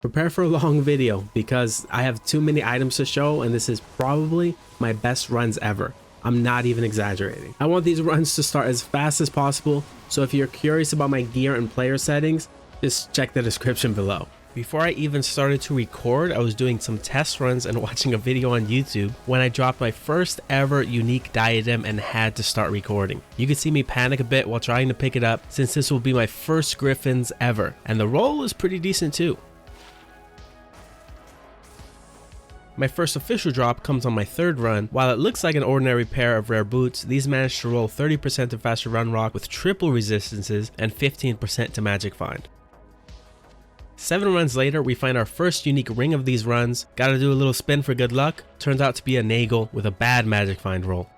Prepare for a long video because I have too many items to show and this is probably my best runs ever. I'm not even exaggerating. I want these runs to start as fast as possible, so if you're curious about my gear and player settings, just check the description below. Before I even started to record, I was doing some test runs and watching a video on YouTube when I dropped my first ever unique diadem and had to start recording. You can see me panic a bit while trying to pick it up since this will be my first Griffons ever, and the roll is pretty decent too. My first official drop comes on my third run. While it looks like an ordinary pair of rare boots, these managed to roll 30% to faster run rock with triple resistances and 15% to magic find. 7 runs later, we find our first unique ring of these runs. Gotta do a little spin for good luck. Turns out to be a Nagel with a bad magic find roll.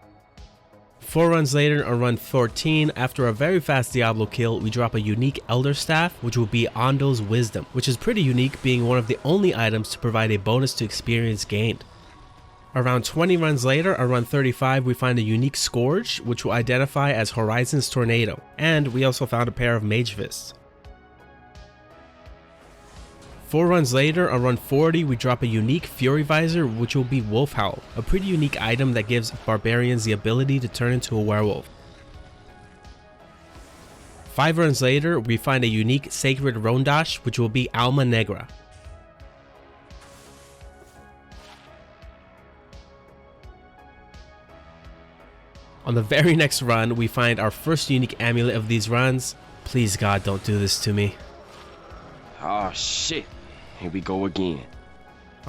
4 runs later, on run 14, after a very fast Diablo kill, we drop a unique Elder Staff, which will be Ondo's Wisdom, which is pretty unique, being one of the only items to provide a bonus to experience gained. Around 20 runs later, on run 35, we find a unique Scourge, which will identify as Horizon's Tornado, and we also found a pair of Mage Fists. 4 runs later, on run 40, we drop a unique Fury Visor, which will be Wolf Howl, a pretty unique item that gives barbarians the ability to turn into a werewolf. 5 runs later, we find a unique Sacred Rondash, which will be Alma Negra. On the very next run, we find our first unique amulet of these runs. Please God, don't do this to me. Oh shit. Here we go again.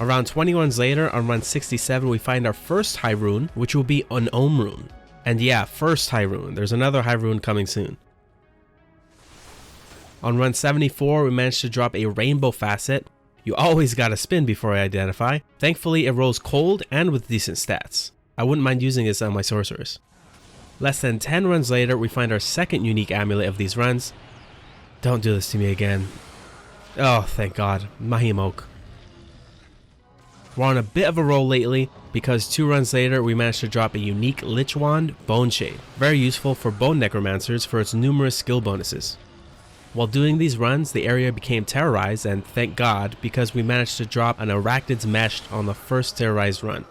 Around 20 runs later, on run 67, we find our first High Rune, which will be an Ohm Rune. And yeah, first High Rune. There's another High Rune coming soon. On run 74, we managed to drop a Rainbow Facet. You always gotta spin before I identify. Thankfully, it rolls cold and with decent stats. I wouldn't mind using this on my sorcerers. Less than 10 runs later, we find our second unique amulet of these runs. Don't do this to me again. Oh, thank God. Mahimok. We're on a bit of a roll lately because 2 runs later we managed to drop a unique Lich Wand, Bone Shade. Very useful for bone necromancers for its numerous skill bonuses. While doing these runs, the area became terrorized, and thank God, because we managed to drop an Arachnid's Mesh on the first terrorized run.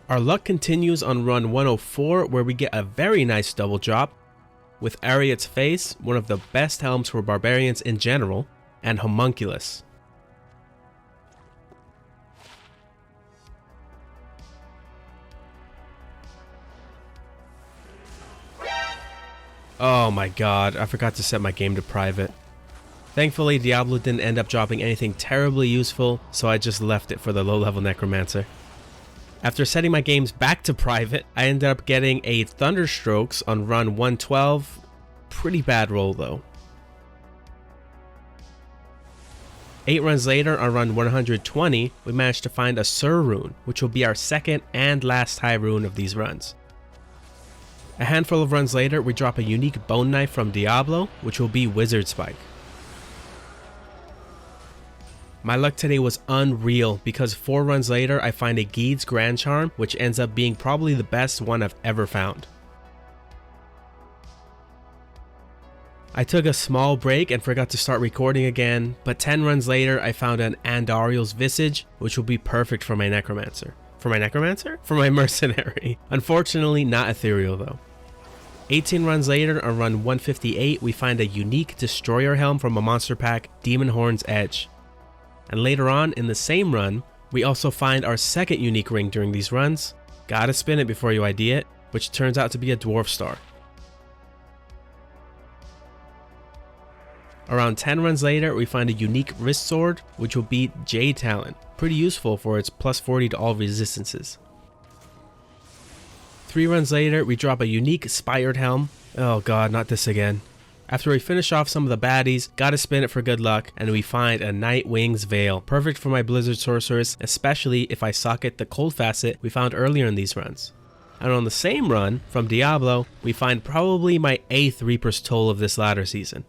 Our luck continues on run 104, where we get a very nice double drop with Ariat's Face, one of the best helms for barbarians in general, and Homunculus. Oh my God, I forgot to set my game to private. Thankfully, Diablo didn't end up dropping anything terribly useful, so I just left it for the low-level Necromancer. After setting my games back to private, I ended up getting a Thunderstrokes on run 112. Pretty bad roll though. 8 runs later, on run 120, we managed to find a Sur Rune, which will be our second and last High Rune of these runs. A handful of runs later, we drop a unique Bone Knife from Diablo, which will be Wizard Spike. My luck today was unreal because 4 runs later I find a Geed's Grand Charm, which ends up being probably the best one I've ever found. I took a small break and forgot to start recording again, but 10 runs later I found an Andariel's Visage, which will be perfect for my Necromancer. For my Necromancer? For my Mercenary. Unfortunately not ethereal though. 18 runs later, on run 158, we find a unique Destroyer Helm from a monster pack, Demonhorn's Edge. And later on in the same run, we also find our second unique ring during these runs. Gotta spin it before you ID it, which turns out to be a Dwarf Star. Around 10 runs later, we find a unique Wrist Sword, which will be Jade Talon. Pretty useful for its plus 40 to all resistances. 3 runs later, we drop a unique Spired Helm. Oh God, not this again. After we finish off some of the baddies, gotta spin it for good luck, and we find a Nightwing's Veil, perfect for my Blizzard Sorceress, especially if I socket the Cold Facet we found earlier in these runs. And on the same run, from Diablo, we find probably my 8th Reaper's Toll of this latter season.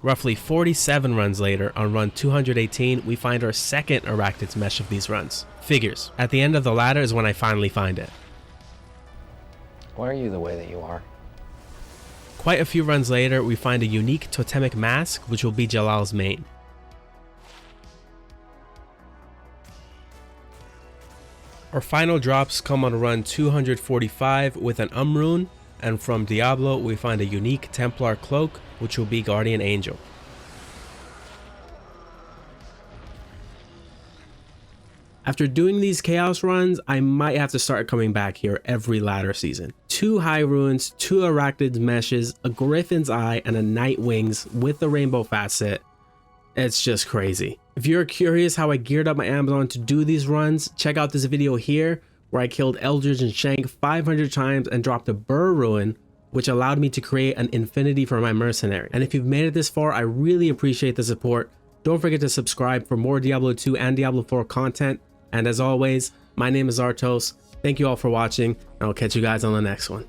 Roughly 47 runs later, on run 218, we find our second Arachnid's Mesh of these runs. Figures. At the end of the ladder is when I finally find it. Why are you the way that you are? Quite a few runs later, we find a unique totemic mask, which will be Jalal's main. Our final drops come on run 245 with an Rune, and from Diablo we find a unique Templar cloak, which will be Guardian Angel. After doing these chaos runs, I might have to start coming back here every ladder season. 2 high runes, 2 Arachnid meshes, a Griffon's eye, and a Night Wings with the rainbow facet. It's just crazy. If you're curious how I geared up my Amazon to do these runs, check out this video here where I killed Eldridge and Shank 500 times and dropped a Burr Rune, which allowed me to create an infinity for my mercenary. And if you've made it this far, I really appreciate the support. Don't forget to subscribe for more Diablo 2 and Diablo 4 content. And as always, my name is Artos. Thank you all for watching, and I'll catch you guys on the next one.